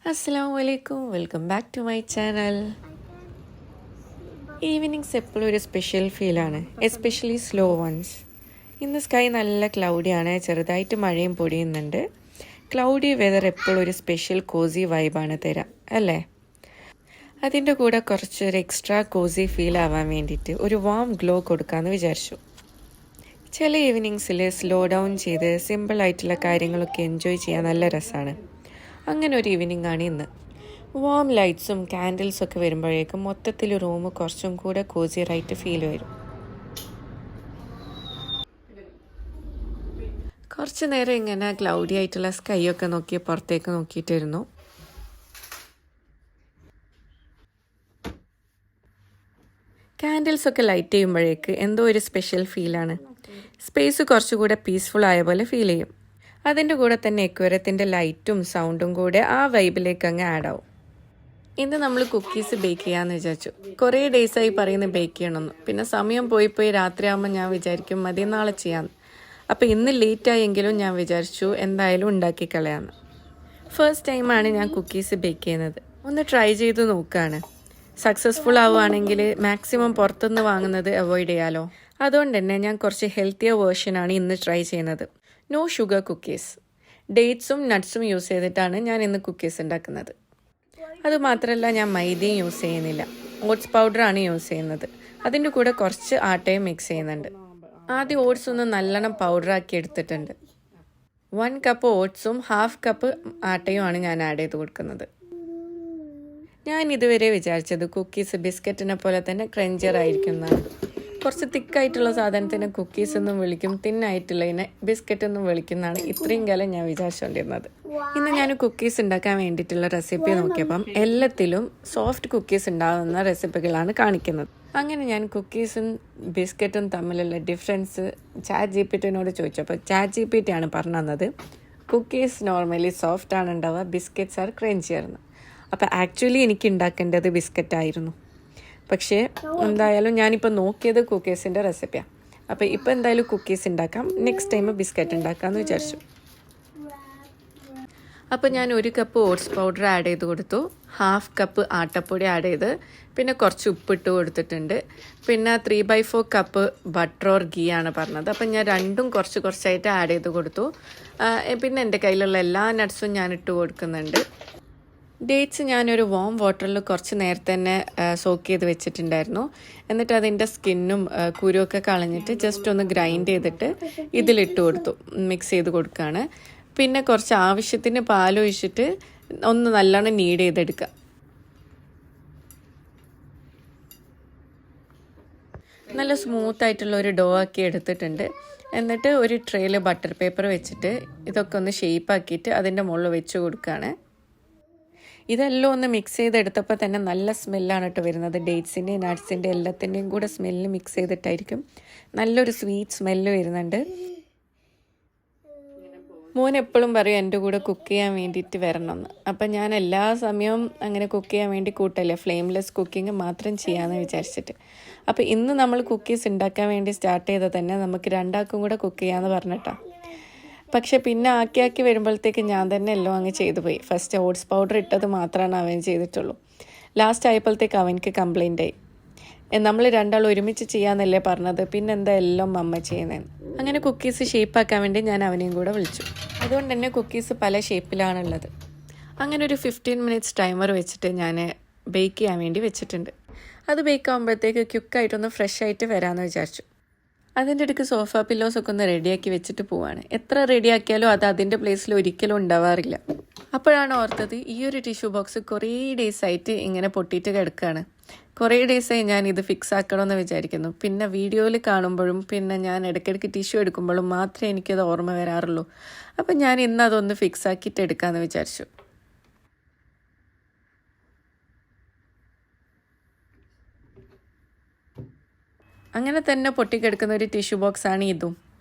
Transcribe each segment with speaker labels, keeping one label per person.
Speaker 1: Assalamualaikum, welcome back to my channel. Evenings എപ്പോഴും ഒരു special ഫീലാണ്, എസ്പെഷ്യലി സ്ലോ വൺസ്. ഇന്ന് സ്കൈ നല്ല ക്ലൗഡിയാണ്, ചെറുതായിട്ട് മഴയും പൊടിയുന്നുണ്ട്. ക്ലൗഡി വെതർ എപ്പോഴും ഒരു സ്പെഷ്യൽ കോസി വൈബാണ് തരാം അല്ലേ. അതിൻ്റെ കൂടെ കുറച്ചൊരു എക്സ്ട്രാ കോസി ഫീൽ ആവാൻ വേണ്ടിയിട്ട് ഒരു വാം ഗ്ലോ കൊടുക്കാമെന്ന് വിചാരിച്ചു. ചില ഈവനിങ്സിൽ സ്ലോ ഡൗൺ ചെയ്ത് സിമ്പിളായിട്ടുള്ള കാര്യങ്ങളൊക്കെ എൻജോയ് ചെയ്യാൻ നല്ല രസമാണ്. അങ്ങനെ ഒരു ഈവനിങ് ആണ് ഇന്ന്. വാം ലൈറ്റ്സും കാൻഡിൽസും ഒക്കെ വരുമ്പോഴേക്കും മൊത്തത്തിൽ റൂം കുറച്ചും കൂടെ കോസിയറായിട്ട് ഫീൽ വരും. കുറച്ച് നേരം ഇങ്ങനെ ക്ലൗഡി ആയിട്ടുള്ള സ്കൈ ഒക്കെ നോക്കി പുറത്തേക്ക് നോക്കിയിട്ടിരുന്നു. കാൻഡിൽസൊക്കെ ലൈറ്റ് ചെയ്യുമ്പോഴേക്ക് എന്തോ ഒരു സ്പെഷ്യൽ ഫീലാണ്. സ്പേസ് കുറച്ചുകൂടെ പീസ്ഫുൾ ആയ പോലെ ഫീൽ ചെയ്യും. അതിൻ്റെ കൂടെ തന്നെ എക്വരത്തിൻ്റെ ലൈറ്റും സൗണ്ടും കൂടെ ആ വൈബിലേക്ക് അങ്ങ് ആഡ് ആവും. ഇന്ന് നമ്മൾ കുക്കീസ് ബേക്ക് ചെയ്യാമെന്ന് വിചാരിച്ചു. കുറേ ഡേയ്സായി പറയുന്നത് ബേക്ക് ചെയ്യണമെന്ന്. പിന്നെ സമയം പോയി രാത്രിയാകുമ്പോൾ ഞാൻ വിചാരിക്കും മതി നാളെ ചെയ്യാമെന്ന്. അപ്പോൾ ഇന്ന് ലേറ്റായെങ്കിലും ഞാൻ വിചാരിച്ചു എന്തായാലും ഉണ്ടാക്കി കളയാമെന്ന്. ഫസ്റ്റ് ടൈമാണ് ഞാൻ കുക്കീസ് ബേക്ക് ചെയ്യുന്നത്. ഒന്ന് ട്രൈ ചെയ്ത് നോക്കുകയാണ്. സക്സസ്ഫുൾ ആവുകയാണെങ്കിൽ മാക്സിമം പുറത്തുനിന്ന് വാങ്ങുന്നത് അവോയ്ഡ് ചെയ്യാമല്ലോ. അതുകൊണ്ട് തന്നെ ഞാൻ കുറച്ച് ഹെൽത്തിയർ വേർഷനാണ് ഇന്ന് ട്രൈ ചെയ്യുന്നത്. No sugar cookies. ഡേറ്റ്സും നട്ട്സും യൂസ് ചെയ്തിട്ടാണ് ഞാൻ ഇന്ന് കുക്കീസ് ഉണ്ടാക്കുന്നത്. അതുമാത്രമല്ല ഞാൻ മൈദയും യൂസ് ചെയ്യുന്നില്ല, ഓട്സ് പൗഡറാണ് യൂസ് ചെയ്യുന്നത്. അതിൻ്റെ കൂടെ കുറച്ച് ആട്ടയും മിക്സ് ചെയ്യുന്നുണ്ട്. ആദ്യം ഓട്സ് ഒന്ന് നല്ലോണം പൗഡറാക്കി എടുത്തിട്ടുണ്ട്. 1 കപ്പ് ഓട്സും 1/2 കപ്പ് ആട്ടയുമാണ് ഞാൻ ആഡ് ചെയ്ത് കൊടുക്കുന്നത്. ഞാൻ ഇതുവരെ വിചാരിച്ചത് കുക്കീസ് ബിസ്ക്കറ്റിനെ പോലെ തന്നെ ക്രഞ്ചറായിരിക്കും എന്നാണ്. കുറച്ച് തിക്കായിട്ടുള്ള സാധനത്തിന് കുക്കീസ് എന്നും വിളിക്കും, തിന്നായിട്ടുള്ളതിനെ ബിസ്ക്കറ്റ് എന്നും വിളിക്കുന്നതാണ് ഇത്രയും കാലം ഞാൻ വിചാരിച്ചുകൊണ്ടിരുന്നത്. ഇന്ന് ഞാൻ കുക്കീസ് ഉണ്ടാക്കാൻ വേണ്ടിയിട്ടുള്ള റെസിപ്പി നോക്കിയപ്പം എല്ലാത്തിലും സോഫ്റ്റ് കുക്കീസ് ഉണ്ടാകുന്ന റെസിപ്പികളാണ് കാണിക്കുന്നത്. അങ്ങനെ ഞാൻ കുക്കീസും ബിസ്ക്കറ്റും തമ്മിലുള്ള ഡിഫറൻസ് ചാറ്റ് ജിപിടിയോട് ചോദിച്ചപ്പോൾ ചാറ്റ് ജിപിടി ആണ് പറഞ്ഞു തന്നത് കുക്കീസ് നോർമലി സോഫ്റ്റ് ആണ് ഉണ്ടാവുക, ബിസ്ക്കറ്റ്സ് ആർ ക്രഞ്ചിയായിരുന്നു. അപ്പോൾ ആക്ച്വലി എനിക്ക് ഉണ്ടാക്കേണ്ടത് ബിസ്ക്കറ്റായിരുന്നു. പക്ഷേ എന്തായാലും ഞാനിപ്പോൾ നോക്കിയത് കുക്കീസിൻ്റെ റെസിപ്പിയാണ്. അപ്പോൾ ഇപ്പോൾ എന്തായാലും കുക്കീസ് ഉണ്ടാക്കാം, നെക്സ്റ്റ് ടൈം ബിസ്ക്കറ്റ് ഉണ്ടാക്കാമെന്ന് വിചാരിച്ചു. അപ്പോൾ ഞാൻ 1 കപ്പ് ഓട്സ് പൗഡർ ആഡ് ചെയ്ത് കൊടുത്തു, 1/2 കപ്പ് ആട്ടപ്പൊടി ആഡ് ചെയ്ത്, പിന്നെ കുറച്ച് ഉപ്പിട്ട് കൊടുത്തിട്ടുണ്ട്. പിന്നെ 3/4 കപ്പ് ബട്ടർ ഓർ ഗീ ആണ് പറഞ്ഞത്. അപ്പം ഞാൻ രണ്ടും കുറച്ചായിട്ട് ആഡ് ചെയ്ത് കൊടുത്തു. പിന്നെ എൻ്റെ കയ്യിലുള്ള എല്ലാ നട്ട്സും ഞാൻ ഇട്ട് കൊടുക്കുന്നുണ്ട്. ഡേറ്റ്സ് ഞാനൊരു വാം വാട്ടറിൽ കുറച്ച് നേരത്തെ തന്നെ സോക്ക് ചെയ്ത് വെച്ചിട്ടുണ്ടായിരുന്നു. എന്നിട്ട് അതിൻ്റെ സ്കിന്നും കുരുവൊക്കെ കളഞ്ഞിട്ട് ജസ്റ്റ് ഒന്ന് ഗ്രൈൻഡ് ചെയ്തിട്ട് ഇതിലിട്ട് കൊടുത്തു, മിക്സ് ചെയ്ത് കൊടുക്കുകയാണ്. പിന്നെ കുറച്ച് ആവശ്യത്തിന് പാലൊഴിച്ചിട്ട് ഒന്ന് നല്ലോണം നീഡ് ചെയ്തെടുക്കുക. നല്ല സ്മൂത്തായിട്ടുള്ള ഒരു ഡോ ആക്കി എടുത്തിട്ടുണ്ട്. എന്നിട്ട് ഒരു ട്രേയിൽ ബട്ടർ പേപ്പർ വെച്ചിട്ട് ഇതൊക്കെ ഒന്ന് ഷേപ്പാക്കിയിട്ട് അതിൻ്റെ മുകളിൽ വെച്ച് കൊടുക്കുകയാണ്. ഇതെല്ലാം ഒന്ന് മിക്സ് ചെയ്തെടുത്തപ്പോൾ തന്നെ നല്ല സ്മെല്ലാണ് കേട്ടോ വരുന്നത്. ഡേറ്റ്സിൻ്റെയും നട്ട്സിൻ്റെ എല്ലാത്തിൻ്റെയും കൂടെ സ്മെല്ല് മിക്സ് ചെയ്തിട്ടായിരിക്കും നല്ലൊരു സ്വീറ്റ് സ്മെല്ല് വരുന്നുണ്ട്. മോൻ എപ്പോഴും പറയും എൻ്റെ കൂടെ കുക്ക് ചെയ്യാൻ വേണ്ടിയിട്ട് വരണമെന്ന്. അപ്പം ഞാൻ എല്ലാ സമയവും അങ്ങനെ കുക്ക് ചെയ്യാൻ വേണ്ടി കൂട്ടല്ല, ഫ്ലെയിംലെസ് കുക്കിംഗ് മാത്രം ചെയ്യാമെന്ന് വിചാരിച്ചിട്ട്. അപ്പോൾ ഇന്ന് നമ്മൾ കുക്കീസ് ഉണ്ടാക്കാൻ വേണ്ടി സ്റ്റാർട്ട് ചെയ്താൽ തന്നെ നമുക്ക് രണ്ടാൾക്കും കൂടെ കുക്ക് ചെയ്യാമെന്ന് പറഞ്ഞിട്ടാണ്. പക്ഷെ പിന്നെ ആക്കി വരുമ്പോഴത്തേക്ക് ഞാൻ തന്നെ എല്ലാം അങ്ങ് ചെയ്തു പോയി. ഫസ്റ്റ് ഓട്സ് പൗഡർ ഇട്ടത് മാത്രമാണ് അവൻ ചെയ്തിട്ടുള്ളൂ. ലാസ്റ്റ് ആയപ്പോഴത്തേക്ക് അവനക്ക് കംപ്ലൈൻ്റ് ആയി. നമ്മൾ രണ്ടാളും ഒരുമിച്ച് ചെയ്യാമെന്നല്ലേ പറഞ്ഞത്, പിന്നെ എന്താ എല്ലാം അമ്മ ചെയ്യുന്നതെന്ന്. അങ്ങനെ കുക്കീസ് ഷേപ്പാക്കാൻ വേണ്ടി ഞാൻ അവനെയും കൂടെ വിളിച്ചു. അതുകൊണ്ട് തന്നെ കുക്കീസ് പല ഷേപ്പിലാണുള്ളത്. അങ്ങനെ ഒരു 15 മിനിറ്റ്സ് ടൈമർ വെച്ചിട്ട് ഞാൻ ബേക്ക് ചെയ്യാൻ വേണ്ടി വെച്ചിട്ടുണ്ട്. അത് ബേക്ക് ആകുമ്പോഴത്തേക്ക് ക്വിക്കായിട്ടൊന്ന് ഫ്രഷ് ആയിട്ട് വരാമെന്ന് വിചാരിച്ചു. അതിൻ്റെ ഇടയ്ക്ക് സോഫ പില്ലോസൊക്കെ ഒന്ന് റെഡിയാക്കി വെച്ചിട്ട് പോവാണ്. എത്ര റെഡിയാക്കിയാലും അത് അതിൻ്റെ പ്ലേസിൽ ഒരിക്കലും ഉണ്ടാവാറില്ല. അപ്പോഴാണ് ഓർത്തത് ഈ ഒരു ടിഷ്യൂ ബോക്സ് കുറേ ഡേയ്സായിട്ട് ഇങ്ങനെ പൊട്ടിയിട്ട് കിടക്കുകയാണ്. കുറേ ഡേയ്സായി ഞാൻ ഇത് ഫിക്സ് ആക്കണമെന്ന് വിചാരിക്കുന്നു. പിന്നെ വീഡിയോയിൽ കാണുമ്പോഴും പിന്നെ ഞാൻ ഇടയ്ക്കിടയ്ക്ക് ടിഷ്യൂ എടുക്കുമ്പോഴും മാത്രമേ എനിക്കത് ഓർമ്മ വരാറുള്ളൂ. അപ്പം ഞാൻ ഇന്ന് അതൊന്ന് ഫിക്സ് ആക്കിയിട്ട് എടുക്കാമെന്ന് വിചാരിച്ചു. അങ്ങനെ തന്നെ പൊട്ടിക്കെടുക്കുന്ന ഒരു ടിഷ്യൂ ബോക്സാണ്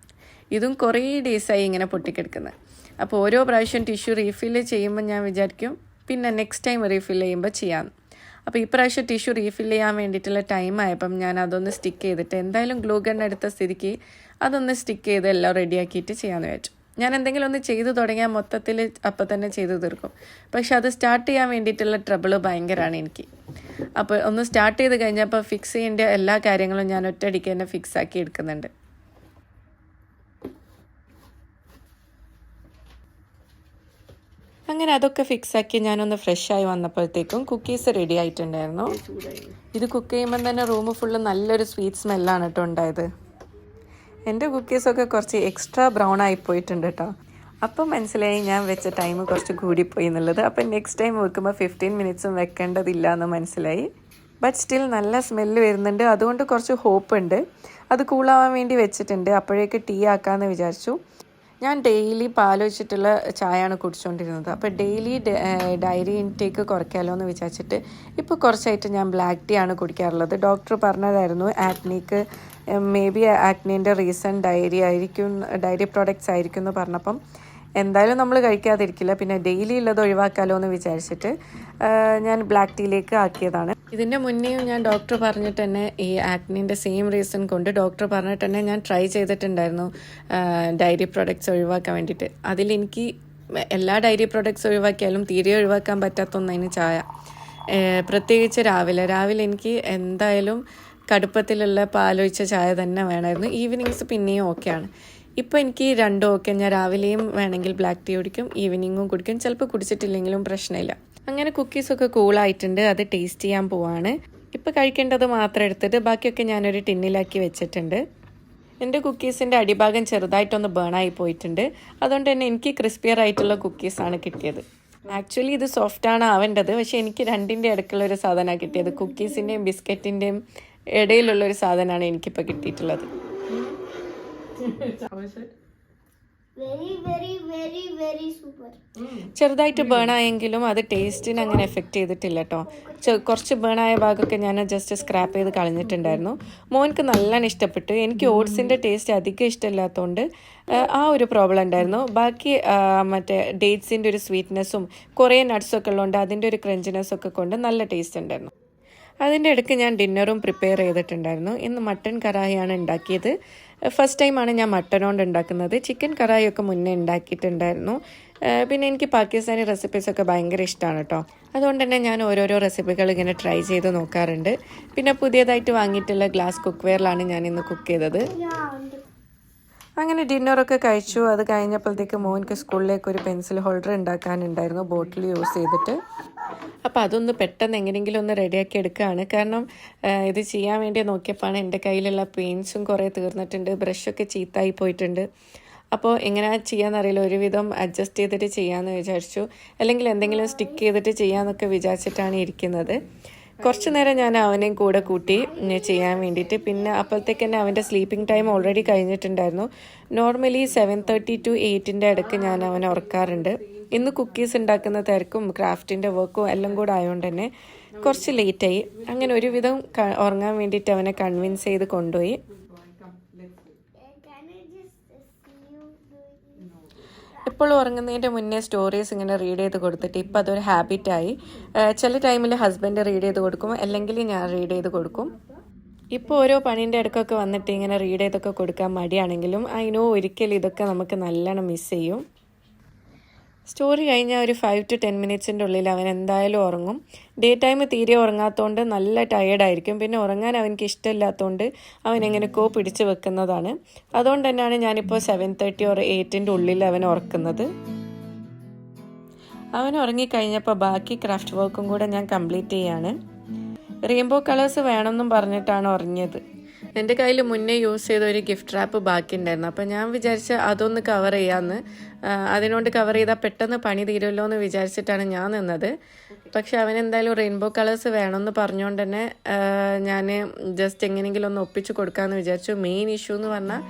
Speaker 1: ഇതും കുറേ ഡേയ്സായി ഇങ്ങനെ പൊട്ടിക്കെടുക്കുന്നത്. അപ്പോൾ ഓരോ പ്രാവശ്യം ടിഷ്യൂ റീഫില്ല് ചെയ്യുമ്പോൾ ഞാൻ വിചാരിക്കും പിന്നെ നെക്സ്റ്റ് ടൈം റീഫില്ല് ചെയ്യുമ്പോൾ ചെയ്യാമെന്ന്. അപ്പോൾ ഇപ്രാവശ്യം ടിഷ്യൂ റീഫില്ല് ചെയ്യാൻ വേണ്ടിയിട്ടുള്ള ടൈം ആയപ്പം ഞാൻ അതൊന്ന് സ്റ്റിക്ക് ചെയ്തിട്ട് എന്തായാലും ഗ്ലൂ ഗൺ എടുത്ത സ്ഥിതിക്ക് അതൊന്ന് സ്റ്റിക്ക് ചെയ്ത് എല്ലാം റെഡിയാക്കിയിട്ട് ചെയ്യാമെന്ന് വിചാരിച്ചു. ഞാൻ എന്തെങ്കിലും ഒന്ന് ചെയ്തു തുടങ്ങിയാൽ മൊത്തത്തിൽ അപ്പം തന്നെ ചെയ്തു തീർക്കും. പക്ഷെ അത് സ്റ്റാർട്ട് ചെയ്യാൻ വേണ്ടിയിട്ടുള്ള ട്രബിള് ഭയങ്കരമാണ് എനിക്ക്. അപ്പോൾ ഒന്ന് സ്റ്റാർട്ട് ചെയ്ത് കഴിഞ്ഞപ്പോൾ ഫിക്സ് ചെയ്യേണ്ട എല്ലാ കാര്യങ്ങളും ഞാൻ ഒറ്റയടിക്ക് തന്നെ ഫിക്സ് ആക്കി എടുക്കുന്നുണ്ട്. അങ്ങനെ അതൊക്കെ ഫിക്സാക്കി ഞാനൊന്ന് ഫ്രഷായി വന്നപ്പോഴത്തേക്കും കുക്കീസ് റെഡി ആയിട്ടുണ്ടായിരുന്നു. ഇത് കുക്ക് ചെയ്യുമ്പം തന്നെ റൂം ഫുള്ള് നല്ലൊരു സ്വീറ്റ് സ്മെല്ലാണ് കേട്ടോ ഉണ്ടായത്. എൻ്റെ കുക്കീസൊക്കെ കുറച്ച് എക്സ്ട്രാ ബ്രൗൺ ആയി പോയിട്ടുണ്ട് കേട്ടോ. അപ്പം മനസ്സിലായി ഞാൻ വെച്ച ടൈം കുറച്ച് കൂടിപ്പോയി എന്നുള്ളത്. അപ്പം നെക്സ്റ്റ് ടൈം വെക്കുമ്പോൾ 15 മിനിറ്റ്സും വെക്കേണ്ടതില്ല എന്ന് മനസ്സിലായി. ബട്ട് സ്റ്റിൽ നല്ല സ്മെല്ല് വരുന്നുണ്ട്. അതുകൊണ്ട് കുറച്ച് ഹോപ്പ് ഉണ്ട്. അത് കൂളാവാൻ വേണ്ടി വെച്ചിട്ടുണ്ട്. അപ്പോഴേക്ക് ടീ ആക്കാമെന്ന് വിചാരിച്ചു. ഞാൻ ഡെയിലി പാൽ വെച്ചിട്ടുള്ള ചായയാണ് കുടിച്ചുകൊണ്ടിരുന്നത്. അപ്പോൾ ഡെയിലി ഡയറി ഇൻടേക്ക് കുറയ്ക്കാമല്ലോ എന്ന് വിചാരിച്ചിട്ട് ഇപ്പോൾ കുറച്ചായിട്ട് ഞാൻ ബ്ലാക്ക് ടീ ആണ് കുടിക്കാറുള്ളത്. ഡോക്ടർ പറഞ്ഞതായിരുന്നു ആക്നിക്ക് മേ ബി ആക്നീൻ്റെ റീസൺ ഡയറി പ്രോഡക്റ്റ്സ് ആയിരിക്കും എന്ന് പറഞ്ഞപ്പം എന്തായാലും നമ്മൾ കഴിക്കാതിരിക്കില്ല, പിന്നെ ഡെയിലി ഉള്ളത് ഒഴിവാക്കാമല്ലോ എന്ന് വിചാരിച്ചിട്ട് ഞാൻ ബ്ലാക്ക് ടീയിലേക്ക് ആക്കിയതാണ്. ഇതിൻ്റെ മുന്നേയും ഞാൻ ഡോക്ടർ പറഞ്ഞിട്ട് തന്നെ ഈ ആക്നീൻ്റെ സെയിം റീസൺ കൊണ്ട് ഡോക്ടർ പറഞ്ഞിട്ട് തന്നെ ഞാൻ ട്രൈ ചെയ്തിട്ടുണ്ടായിരുന്നു ഡയറി പ്രോഡക്റ്റ്സ് ഒഴിവാക്കാൻ വേണ്ടിയിട്ട്. അതിലെനിക്ക് എല്ലാ ഡയറി പ്രോഡക്റ്റ്സ് ഒഴിവാക്കിയാലും തീരെ ഒഴിവാക്കാൻ പറ്റാത്ത ഒന്നതിന് ചായ. പ്രത്യേകിച്ച് രാവിലെ എനിക്ക് എന്തായാലും കടുപ്പത്തിലുള്ള പാലൊഴിച്ച ചായ തന്നെ വേണമായിരുന്നു. ഈവനിങ്സ് പിന്നെയും ഓക്കെയാണ്. ഇപ്പോൾ എനിക്ക് രണ്ടും ഓക്കെ. ഞാൻ രാവിലെയും വേണമെങ്കിൽ ബ്ലാക്ക് ടീ കുടിക്കും, ഈവനിങ്ങും കുടിക്കും. ചിലപ്പോൾ കുടിച്ചിട്ടില്ലെങ്കിലും പ്രശ്നമില്ല. അങ്ങനെ കുക്കീസൊക്കെ കൂളായിട്ടുണ്ട്. അത് ടേസ്റ്റ് ചെയ്യാൻ പോവാണ്. ഇപ്പോൾ കഴിക്കേണ്ടത് മാത്രം എടുത്തിട്ട് ബാക്കിയൊക്കെ ഞാനൊരു ടിന്നിലാക്കി വെച്ചിട്ടുണ്ട്. എൻ്റെ കുക്കീസിൻ്റെ അടിഭാഗം ചെറുതായിട്ടൊന്ന് ബേണായി പോയിട്ടുണ്ട്. അതുകൊണ്ട് തന്നെ എനിക്ക് ക്രിസ്പിയർ ആയിട്ടുള്ള കുക്കീസാണ് കിട്ടിയത്. ആക്ച്വലി ഇത് സോഫ്റ്റാണ് ആവേണ്ടത്, പക്ഷേ എനിക്ക് രണ്ടിൻ്റെ ഇടയ്ക്കുള്ളൊരു സാധനമാണ് കിട്ടിയത്. കുക്കീസിൻ്റെയും ബിസ്ക്കറ്റിൻ്റെയും ഇടയിലുള്ളൊരു സാധനമാണ് എനിക്കിപ്പോൾ കിട്ടിയിട്ടുള്ളത്. ചെറുതായിട്ട് ബേണായെങ്കിലും അത് ടേസ്റ്റിന് അങ്ങനെ എഫക്റ്റ് ചെയ്തിട്ടില്ല കേട്ടോ. കുറച്ച് ബേണായ ഭാഗമൊക്കെ ഞാൻ ജസ്റ്റ് സ്ക്രാപ്പ് ചെയ്ത് കളഞ്ഞിട്ടുണ്ടായിരുന്നു. മോൻക്ക് നല്ലോണം ഇഷ്ടപ്പെട്ടു. എനിക്ക് ഓട്സിൻ്റെ ടേസ്റ്റ് അധികം ഇഷ്ടമില്ലാത്തതുകൊണ്ട് ആ ഒരു പ്രോബ്ലം ഉണ്ടായിരുന്നു. ബാക്കി മറ്റേ ഡേറ്റ്സിൻ്റെ ഒരു സ്വീറ്റ്നെസ്സും കുറേ നട്ട്സൊക്കെ ഉള്ളതുകൊണ്ട് അതിൻ്റെ ഒരു ക്രഞ്ചിനെസ്സൊക്കെ കൊണ്ട് നല്ല ടേസ്റ്റ് ഉണ്ടായിരുന്നു. അതിൻ്റെ ഇടയ്ക്ക് ഞാൻ ഡിന്നറും പ്രിപ്പയർ ചെയ്തിട്ടുണ്ടായിരുന്നു. ഇന്ന് മട്ടൻ കറായിയാണ് ഉണ്ടാക്കിയത്. ഫസ്റ്റ് ടൈമാണ് ഞാൻ മട്ടൻ കൊണ്ട് ഉണ്ടാക്കുന്നത്. ചിക്കൻ കറായിയൊക്കെ മുന്നേ ഉണ്ടാക്കിയിട്ടുണ്ടായിരുന്നു. പിന്നെ എനിക്ക് പാകിസ്ഥാനി റെസിപ്പീസൊക്കെ ഭയങ്കര ഇഷ്ടമാണ് കേട്ടോ. അതുകൊണ്ട് തന്നെ ഞാൻ ഓരോരോ റെസിപ്പികൾ ഇങ്ങനെ ട്രൈ ചെയ്ത് നോക്കാറുണ്ട്. പിന്നെ പുതിയതായിട്ട് വാങ്ങിയിട്ടുള്ള ഗ്ലാസ് കുക്ക് വെയറിലാണ് ഞാൻ ഇന്ന് കുക്ക് ചെയ്തത്. അങ്ങനെ ഡിന്നറൊക്കെ കഴിച്ചു. അത് കഴിഞ്ഞപ്പോഴത്തേക്ക് മോൻക്ക് സ്കൂളിലേക്ക് ഒരു പെൻസിൽ ഹോൾഡർ ഉണ്ടാക്കാനുണ്ടായിരുന്നു ബോട്ടിൽ യൂസ് ചെയ്തിട്ട്. അപ്പോൾ അതൊന്ന് പെട്ടെന്ന് എങ്ങനെയെങ്കിലും ഒന്ന് റെഡിയാക്കി എടുക്കുകയാണ്. കാരണം ഇത് ചെയ്യാൻ വേണ്ടി നോക്കിയപ്പോഴാണ് എൻ്റെ കയ്യിലുള്ള പെയിൻസും കുറേ തീർന്നിട്ടുണ്ട്, ബ്രഷൊക്കെ ചീത്തായി പോയിട്ടുണ്ട്. അപ്പോൾ എങ്ങനെയാണ് ചെയ്യാമെന്നറിയില്ല, ഒരുവിധം അഡ്ജസ്റ്റ് ചെയ്തിട്ട് ചെയ്യാമെന്ന് വിചാരിച്ചു. അല്ലെങ്കിൽ എന്തെങ്കിലും സ്റ്റിക്ക് ചെയ്തിട്ട് ചെയ്യാമെന്നൊക്കെ വിചാരിച്ചിട്ടാണ് ഇരിക്കുന്നത്. കുറച്ച് നേരം ഞാൻ അവനെയും കൂടെ കൂട്ടി ചെയ്യാൻ വേണ്ടിയിട്ട്. പിന്നെ അപ്പോഴത്തേക്ക് തന്നെ അവൻ്റെ സ്ലീപ്പിംഗ് ടൈം ഓൾറെഡി കഴിഞ്ഞിട്ടുണ്ടായിരുന്നു. നോർമലി 7:30 to 8 ഇടയ്ക്ക് ഞാൻ അവനെ ഉറക്കാറുണ്ട്. ഇന്ന് കുക്കീസ് ഉണ്ടാക്കുന്ന തിരക്കും ക്രാഫ്റ്റിൻ്റെ വർക്കും എല്ലാം കൂടെ ആയതുകൊണ്ട് തന്നെ കുറച്ച് ലേറ്റായി. അങ്ങനെ ഒരുവിധം ഉറങ്ങാൻ വേണ്ടിയിട്ട് അവനെ കൺവിൻസ് ചെയ്ത് കൊണ്ടുപോയി. എപ്പോഴും ഉറങ്ങുന്നതിൻ്റെ മുന്നേ സ്റ്റോറീസ് ഇങ്ങനെ റീഡ് ചെയ്ത് കൊടുത്തിട്ട് ഇപ്പോൾ അതൊരു ഹാബിറ്റായി. ചില ടൈമിൽ ഹസ്ബൻഡ് റീഡ് ചെയ്ത് കൊടുക്കും, അല്ലെങ്കിൽ ഞാൻ റീഡ് ചെയ്ത് കൊടുക്കും. ഇപ്പോൾ ഓരോ പണീൻ്റെ ഇടയ്ക്കൊക്കെ വന്നിട്ട് ഇങ്ങനെ റീഡ് ചെയ്തൊക്കെ കൊടുക്കാൻ മടിയാണെങ്കിലും അതിനോ ഒരിക്കലും ഇതൊക്കെ നമുക്ക് നല്ലോണം മിസ് ചെയ്യും. സ്റ്റോറി കഴിഞ്ഞാൽ ഒരു 5 to 10 മിനിറ്റ്സിൻ്റെ ഉള്ളിൽ അവൻ എന്തായാലും ഉറങ്ങും. ഡേ ടൈം തീരെ ഉറങ്ങാത്തതുകൊണ്ട് നല്ല ടയേർഡായിരിക്കും. പിന്നെ ഉറങ്ങാൻ അവനക്ക് ഇഷ്ടമില്ലാത്തതുകൊണ്ട് അവൻ എങ്ങനെയൊക്കെ പിടിച്ച് വെക്കുന്നതാണ്. അതുകൊണ്ട് തന്നെയാണ് ഞാനിപ്പോൾ 7:30 or 8 ഉള്ളിൽ അവൻ ഉറക്കുന്നത്. അവൻ ഉറങ്ങിക്കഴിഞ്ഞപ്പോൾ ബാക്കി ക്രാഫ്റ്റ് വർക്കും കൂടെ ഞാൻ കംപ്ലീറ്റ് ചെയ്യാണ്. റെയിൻബോ കളേഴ്സ് വേണമെന്നും പറഞ്ഞിട്ടാണ് ഉറങ്ങിയത്. എൻ്റെ കയ്യിൽ മുന്നേ യൂസ് ചെയ്ത ഒരു ഗിഫ്റ്റ് റാപ്പ് ബാക്കി ഉണ്ടായിരുന്നു. അപ്പോൾ ഞാൻ വിചാരിച്ച അതൊന്ന് കവർ ചെയ്യാമെന്ന്. അതിനോണ്ട് കവർ ചെയ്താൽ പെട്ടെന്ന് പണി തീരുമല്ലോ എന്ന് വിചാരിച്ചിട്ടാണ് ഞാൻ നിന്നത്. പക്ഷെ അവനെന്തായാലും റെയിൻബോ കളേഴ്സ് വേണമെന്ന് പറഞ്ഞുകൊണ്ട് തന്നെ ഞാൻ ജസ്റ്റ് എങ്ങനെയെങ്കിലും ഒന്ന് ഒപ്പിച്ച് കൊടുക്കാമെന്ന് വിചാരിച്ചു. മെയിൻ ഇഷ്യൂ എന്ന് പറഞ്ഞാൽ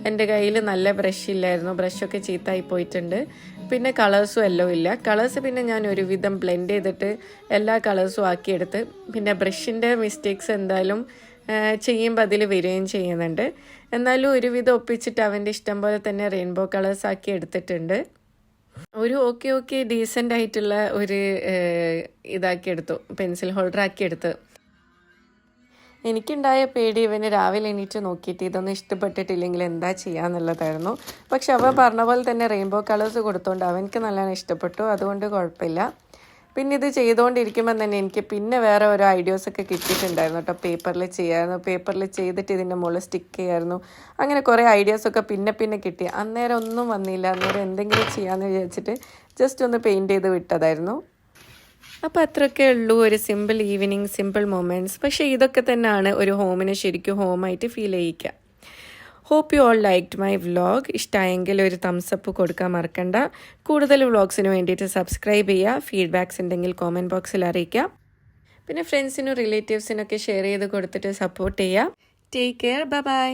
Speaker 1: എൻ്റെ കയ്യിൽ നല്ല ബ്രഷ് ഇല്ലായിരുന്നു. ബ്രഷൊക്കെ ചീത്തായി പോയിട്ടുണ്ട്. പിന്നെ കളേഴ്സും എല്ലാം ഇല്ല. കളേഴ്സ് പിന്നെ ഞാൻ ഒരുവിധം ബ്ലെൻഡ് ചെയ്തിട്ട് എല്ലാ കളേഴ്സും ആക്കിയെടുത്ത്. പിന്നെ ബ്രഷിൻ്റെ മിസ്റ്റേക്സ് എന്തായാലും ചെയ്യുമ്പോൾ അതിൽ വരികയും ചെയ്യുന്നുണ്ട്. എന്നാലും ഒരുവിധം ഒപ്പിച്ചിട്ട് അവൻ്റെ ഇഷ്ടം പോലെ തന്നെ റെയിൻബോ കളേഴ്സ് ആക്കി എടുത്തിട്ടുണ്ട്. ഒരു ഓക്കെ ഡീസൻ്റ് ആയിട്ടുള്ള ഒരു ഇതാക്കി എടുത്തു, പെൻസിൽ ഹോൾഡർ ആക്കി എടുത്ത്. എനിക്കുണ്ടായ പേടി ഇവന് രാവിലെ എണീറ്റ് നോക്കിയിട്ട് ഇതൊന്നും ഇഷ്ടപ്പെട്ടിട്ടില്ലെങ്കിൽ എന്താ ചെയ്യാന്നുള്ളതായിരുന്നു. പക്ഷെ അവൻ പറഞ്ഞ പോലെ തന്നെ റെയിൻബോ കളേഴ്സ് കൊടുത്തോണ്ട് അവനക്ക് നല്ലോണം ഇഷ്ടപ്പെട്ടു, അതുകൊണ്ട് കുഴപ്പമില്ല. പിന്നെ ഇത് ചെയ്തുകൊണ്ടിരിക്കുമ്പോൾ തന്നെ എനിക്ക് പിന്നെ വേറെ ഓരോ ഐഡിയാസൊക്കെ കിട്ടിയിട്ടുണ്ടായിരുന്നു കേട്ടോ. പേപ്പറിൽ ചെയ്തിട്ട് ഇതിൻ്റെ മുകളിൽ സ്റ്റിക്ക് ചെയ്യായിരുന്നു. അങ്ങനെ കുറേ ഐഡിയാസൊക്കെ പിന്നെ കിട്ടി. അന്നേരം ഒന്നും വന്നില്ല. അന്നേരം എന്തെങ്കിലും ചെയ്യാമെന്ന് വിചാരിച്ചിട്ട് ജസ്റ്റ് ഒന്ന് പെയിൻറ്റ് ചെയ്ത് വിട്ടതായിരുന്നു. അപ്പോൾ അത്രയൊക്കെ ഉള്ളൂ ഒരു സിമ്പിൾ ഈവനിങ്, സിമ്പിൾ മൊമെൻറ്റ്സ്. പക്ഷേ ഇതൊക്കെ തന്നെയാണ് ഒരു ഹോമിനെ ശരിക്കും ഹോമായിട്ട് ഫീൽ ചെയ്യിക്കുക. Hope you all liked my vlog. ഇഷ്ടമായെങ്കിൽ ഒരു തംസപ്പ് കൊടുക്കാൻ മറക്കണ്ട. കൂടുതൽ വ്ളോഗ്സിന് വേണ്ടിയിട്ട് സബ്സ്ക്രൈബ് ചെയ്യുക. ഫീഡ്ബാക്സ് ഉണ്ടെങ്കിൽ കോമെൻറ്റ് ബോക്സിൽ അറിയിക്കുക. പിന്നെ ഫ്രണ്ട്സിനും റിലേറ്റീവ്സിനൊക്കെ ഷെയർ ചെയ്ത് കൊടുത്തിട്ട് സപ്പോർട്ട് ചെയ്യുക. Take care. ബൈ.